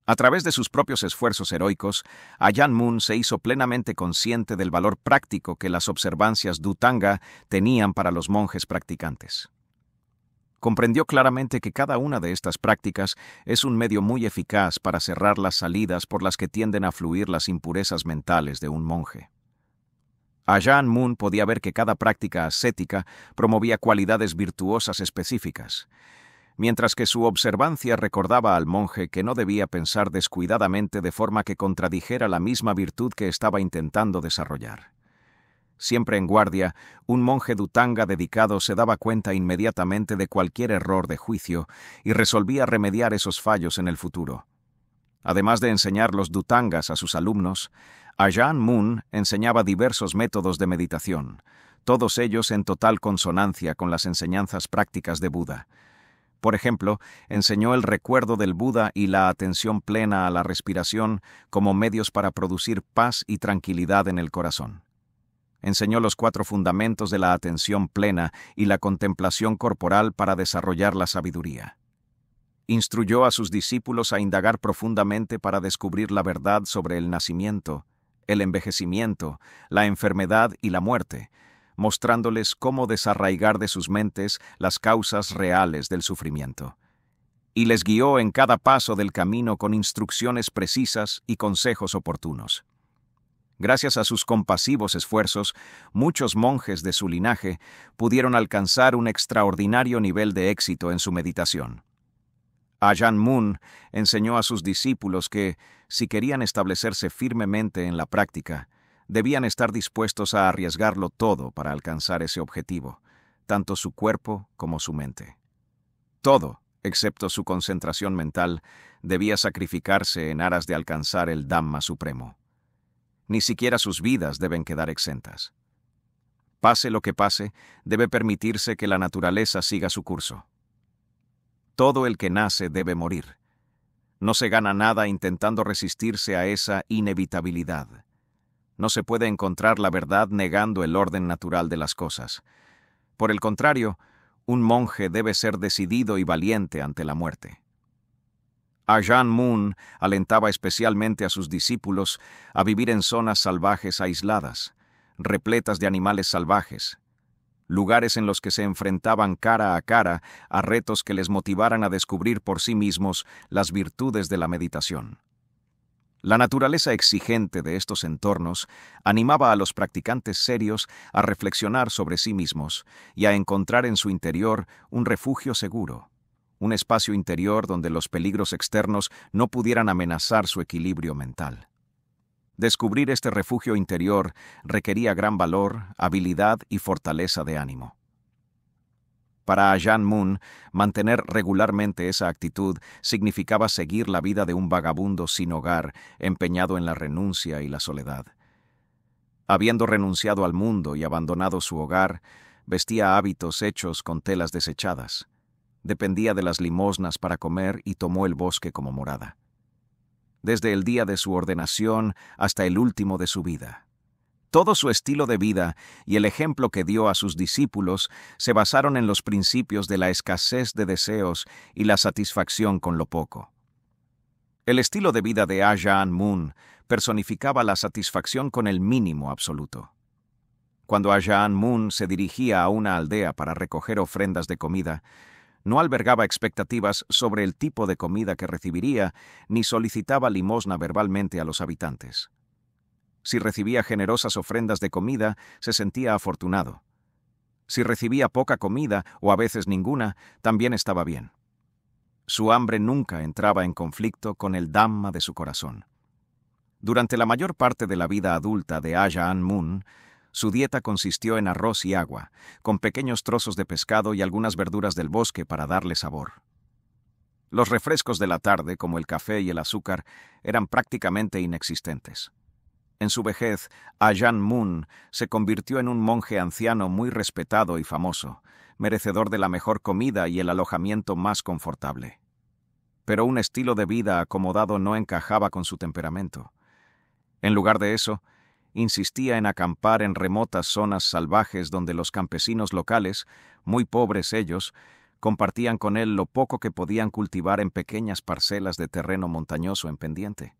A través de sus propios esfuerzos heroicos, Ajahn Mun se hizo plenamente consciente del valor práctico que las observancias Dhutanga tenían para los monjes practicantes. Comprendió claramente que cada una de estas prácticas es un medio muy eficaz para cerrar las salidas por las que tienden a fluir las impurezas mentales de un monje. Ajahn Mun podía ver que cada práctica ascética promovía cualidades virtuosas específicas, mientras que su observancia recordaba al monje que no debía pensar descuidadamente de forma que contradijera la misma virtud que estaba intentando desarrollar. Siempre en guardia, un monje Dhutanga dedicado se daba cuenta inmediatamente de cualquier error de juicio y resolvía remediar esos fallos en el futuro. Además de enseñar los Dhutangas a sus alumnos, Ajahn Mun enseñaba diversos métodos de meditación, todos ellos en total consonancia con las enseñanzas prácticas de Buda. Por ejemplo, enseñó el recuerdo del Buda y la atención plena a la respiración como medios para producir paz y tranquilidad en el corazón. Enseñó los 4 fundamentos de la atención plena y la contemplación corporal para desarrollar la sabiduría. Instruyó a sus discípulos a indagar profundamente para descubrir la verdad sobre el nacimiento, el envejecimiento, la enfermedad y la muerte, mostrándoles cómo desarraigar de sus mentes las causas reales del sufrimiento. Y les guió en cada paso del camino con instrucciones precisas y consejos oportunos. Gracias a sus compasivos esfuerzos, muchos monjes de su linaje pudieron alcanzar un extraordinario nivel de éxito en su meditación. Ajahn Mun enseñó a sus discípulos que, si querían establecerse firmemente en la práctica, debían estar dispuestos a arriesgarlo todo para alcanzar ese objetivo, tanto su cuerpo como su mente. Todo, excepto su concentración mental, debía sacrificarse en aras de alcanzar el Dhamma supremo. Ni siquiera sus vidas deben quedar exentas. Pase lo que pase, debe permitirse que la naturaleza siga su curso. Todo el que nace debe morir. No se gana nada intentando resistirse a esa inevitabilidad. No se puede encontrar la verdad negando el orden natural de las cosas. Por el contrario, un monje debe ser decidido y valiente ante la muerte. Ajahn Mun alentaba especialmente a sus discípulos a vivir en zonas salvajes aisladas, repletas de animales salvajes, lugares en los que se enfrentaban cara a cara a retos que les motivaran a descubrir por sí mismos las virtudes de la meditación. La naturaleza exigente de estos entornos animaba a los practicantes serios a reflexionar sobre sí mismos y a encontrar en su interior un refugio seguro, un espacio interior donde los peligros externos no pudieran amenazar su equilibrio mental. Descubrir este refugio interior requería gran valor, habilidad y fortaleza de ánimo. Para Ajahn Mun, mantener regularmente esa actitud significaba seguir la vida de un vagabundo sin hogar, empeñado en la renuncia y la soledad. Habiendo renunciado al mundo y abandonado su hogar, vestía hábitos hechos con telas desechadas. Dependía de las limosnas para comer y tomó el bosque como morada. Desde el día de su ordenación hasta el último de su vida. Todo su estilo de vida y el ejemplo que dio a sus discípulos se basaron en los principios de la escasez de deseos y la satisfacción con lo poco. El estilo de vida de Ajahn Mun personificaba la satisfacción con el mínimo absoluto. Cuando Ajahn Mun se dirigía a una aldea para recoger ofrendas de comida, no albergaba expectativas sobre el tipo de comida que recibiría, ni solicitaba limosna verbalmente a los habitantes. Si recibía generosas ofrendas de comida, se sentía afortunado. Si recibía poca comida, o a veces ninguna, también estaba bien. Su hambre nunca entraba en conflicto con el Dhamma de su corazón. Durante la mayor parte de la vida adulta de Ajahn Mun, su dieta consistió en arroz y agua, con pequeños trozos de pescado y algunas verduras del bosque para darle sabor. Los refrescos de la tarde, como el café y el azúcar, eran prácticamente inexistentes. En su vejez, Ajahn Mun se convirtió en un monje anciano muy respetado y famoso, merecedor de la mejor comida y el alojamiento más confortable. Pero un estilo de vida acomodado no encajaba con su temperamento. En lugar de eso, insistía en acampar en remotas zonas salvajes donde los campesinos locales, muy pobres ellos, compartían con él lo poco que podían cultivar en pequeñas parcelas de terreno montañoso en pendiente.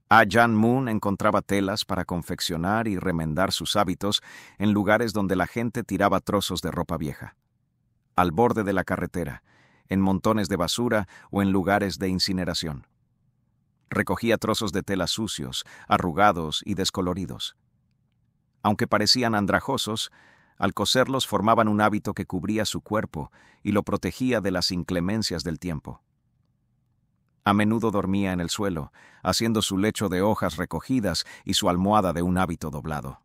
Ajahn Mun encontraba telas para confeccionar y remendar sus hábitos en lugares donde la gente tiraba trozos de ropa vieja. Al borde de la carretera, en montones de basura o en lugares de incineración. Recogía trozos de tela sucios, arrugados y descoloridos. Aunque parecían andrajosos, al coserlos formaban un hábito que cubría su cuerpo y lo protegía de las inclemencias del tiempo. A menudo dormía en el suelo, haciendo su lecho de hojas recogidas y su almohada de un hábito doblado.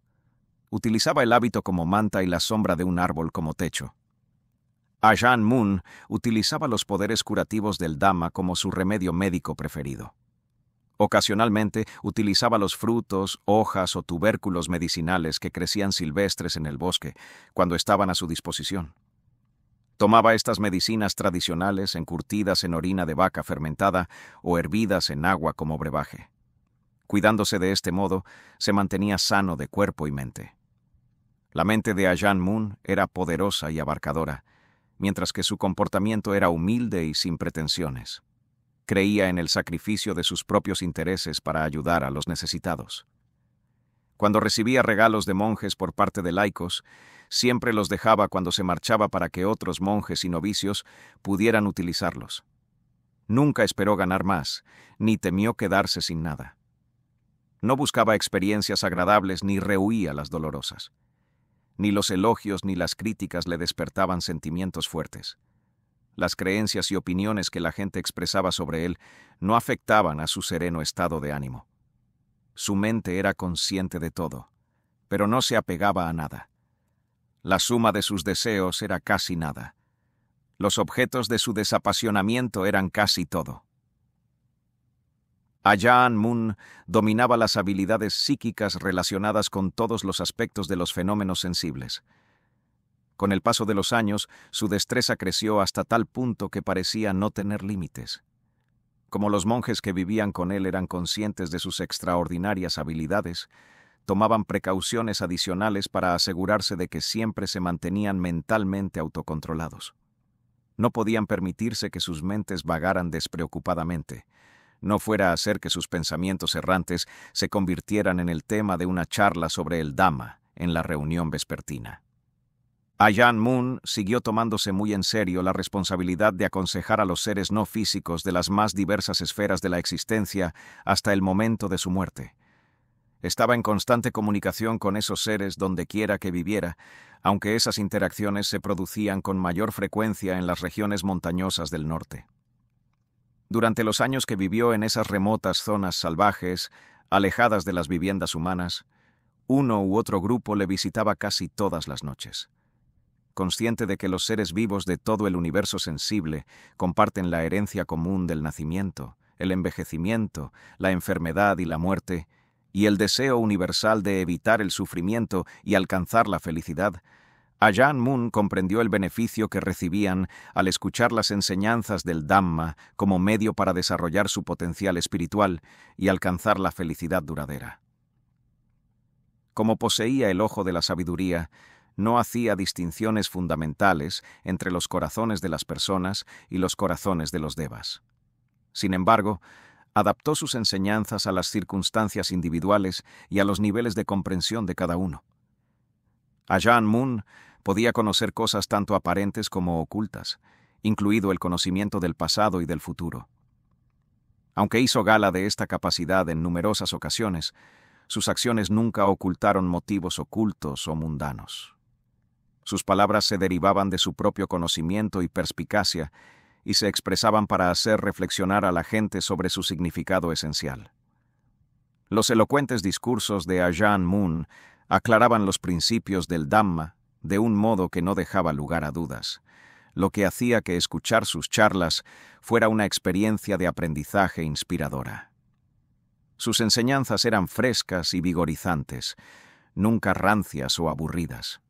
Utilizaba el hábito como manta y la sombra de un árbol como techo. Ajahn Mun utilizaba los poderes curativos del Dhamma como su remedio médico preferido. Ocasionalmente utilizaba los frutos, hojas o tubérculos medicinales que crecían silvestres en el bosque cuando estaban a su disposición. Tomaba estas medicinas tradicionales encurtidas en orina de vaca fermentada o hervidas en agua como brebaje. Cuidándose de este modo, se mantenía sano de cuerpo y mente. La mente de Ajahn Mun era poderosa y abarcadora, mientras que su comportamiento era humilde y sin pretensiones. Creía en el sacrificio de sus propios intereses para ayudar a los necesitados. Cuando recibía regalos de monjes por parte de laicos, siempre los dejaba cuando se marchaba para que otros monjes y novicios pudieran utilizarlos. Nunca esperó ganar más, ni temió quedarse sin nada. No buscaba experiencias agradables ni rehuía las dolorosas. Ni los elogios ni las críticas le despertaban sentimientos fuertes. Las creencias y opiniones que la gente expresaba sobre él no afectaban a su sereno estado de ánimo. Su mente era consciente de todo, pero no se apegaba a nada. La suma de sus deseos era casi nada. Los objetos de su desapasionamiento eran casi todo. Ajahn Mun dominaba las habilidades psíquicas relacionadas con todos los aspectos de los fenómenos sensibles. Con el paso de los años, su destreza creció hasta tal punto que parecía no tener límites. Como los monjes que vivían con él eran conscientes de sus extraordinarias habilidades, tomaban precauciones adicionales para asegurarse de que siempre se mantenían mentalmente autocontrolados. No podían permitirse que sus mentes vagaran despreocupadamente, no fuera a ser que sus pensamientos errantes se convirtieran en el tema de una charla sobre el Dhamma en la reunión vespertina. Ajahn Mun siguió tomándose muy en serio la responsabilidad de aconsejar a los seres no físicos de las más diversas esferas de la existencia hasta el momento de su muerte. Estaba en constante comunicación con esos seres donde quiera que viviera, aunque esas interacciones se producían con mayor frecuencia en las regiones montañosas del norte. Durante los años que vivió en esas remotas zonas salvajes, alejadas de las viviendas humanas, uno u otro grupo le visitaba casi todas las noches. Consciente de que los seres vivos de todo el universo sensible comparten la herencia común del nacimiento, el envejecimiento, la enfermedad y la muerte, y el deseo universal de evitar el sufrimiento y alcanzar la felicidad, Ajahn Mun comprendió el beneficio que recibían al escuchar las enseñanzas del Dhamma como medio para desarrollar su potencial espiritual y alcanzar la felicidad duradera. Como poseía el ojo de la sabiduría, no hacía distinciones fundamentales entre los corazones de las personas y los corazones de los devas. Sin embargo, adaptó sus enseñanzas a las circunstancias individuales y a los niveles de comprensión de cada uno. Ajahn Mun podía conocer cosas tanto aparentes como ocultas, incluido el conocimiento del pasado y del futuro. Aunque hizo gala de esta capacidad en numerosas ocasiones, sus acciones nunca ocultaron motivos ocultos o mundanos. Sus palabras se derivaban de su propio conocimiento y perspicacia y se expresaban para hacer reflexionar a la gente sobre su significado esencial. Los elocuentes discursos de Ajahn Mun aclaraban los principios del Dhamma de un modo que no dejaba lugar a dudas, lo que hacía que escuchar sus charlas fuera una experiencia de aprendizaje inspiradora. Sus enseñanzas eran frescas y vigorizantes, nunca rancias o aburridas.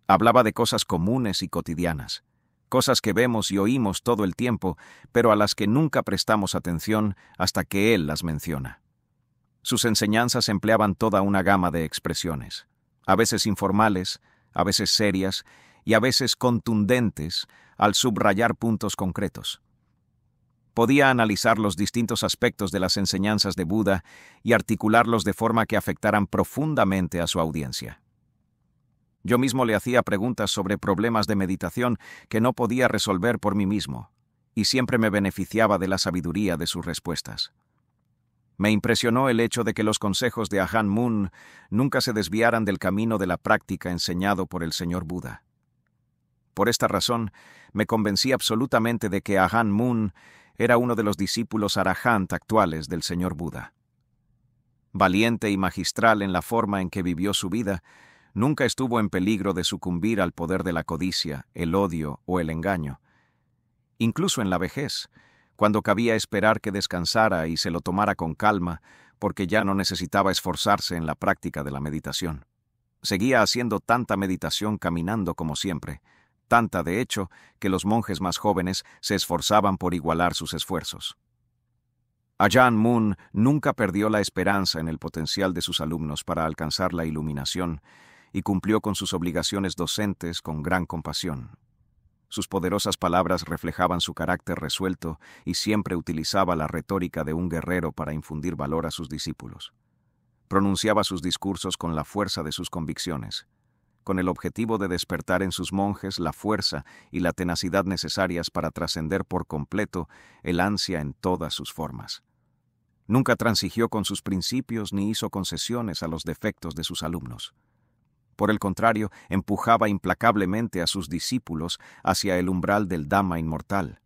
Hablaba de cosas comunes y cotidianas, cosas que vemos y oímos todo el tiempo, pero a las que nunca prestamos atención hasta que él las menciona. Sus enseñanzas empleaban toda una gama de expresiones, a veces informales, a veces serias y a veces contundentes al subrayar puntos concretos. Podía analizar los distintos aspectos de las enseñanzas de Buda y articularlos de forma que afectaran profundamente a su audiencia. Yo mismo le hacía preguntas sobre problemas de meditación que no podía resolver por mí mismo, y siempre me beneficiaba de la sabiduría de sus respuestas. Me impresionó el hecho de que los consejos de Ajahn Mun nunca se desviaran del camino de la práctica enseñado por el señor Buda. Por esta razón, me convencí absolutamente de que Ajahn Mun era uno de los discípulos arahant actuales del señor Buda. Valiente y magistral en la forma en que vivió su vida, nunca estuvo en peligro de sucumbir al poder de la codicia, el odio o el engaño. Incluso en la vejez, cuando cabía esperar que descansara y se lo tomara con calma, porque ya no necesitaba esforzarse en la práctica de la meditación. Seguía haciendo tanta meditación caminando como siempre, tanta de hecho que los monjes más jóvenes se esforzaban por igualar sus esfuerzos. Ajahn Mun nunca perdió la esperanza en el potencial de sus alumnos para alcanzar la iluminación y cumplió con sus obligaciones docentes con gran compasión. Sus poderosas palabras reflejaban su carácter resuelto y siempre utilizaba la retórica de un guerrero para infundir valor a sus discípulos. Pronunciaba sus discursos con la fuerza de sus convicciones, con el objetivo de despertar en sus monjes la fuerza y la tenacidad necesarias para trascender por completo el ansia en todas sus formas. Nunca transigió con sus principios ni hizo concesiones a los defectos de sus alumnos. Por el contrario, empujaba implacablemente a sus discípulos hacia el umbral del Dhamma inmortal,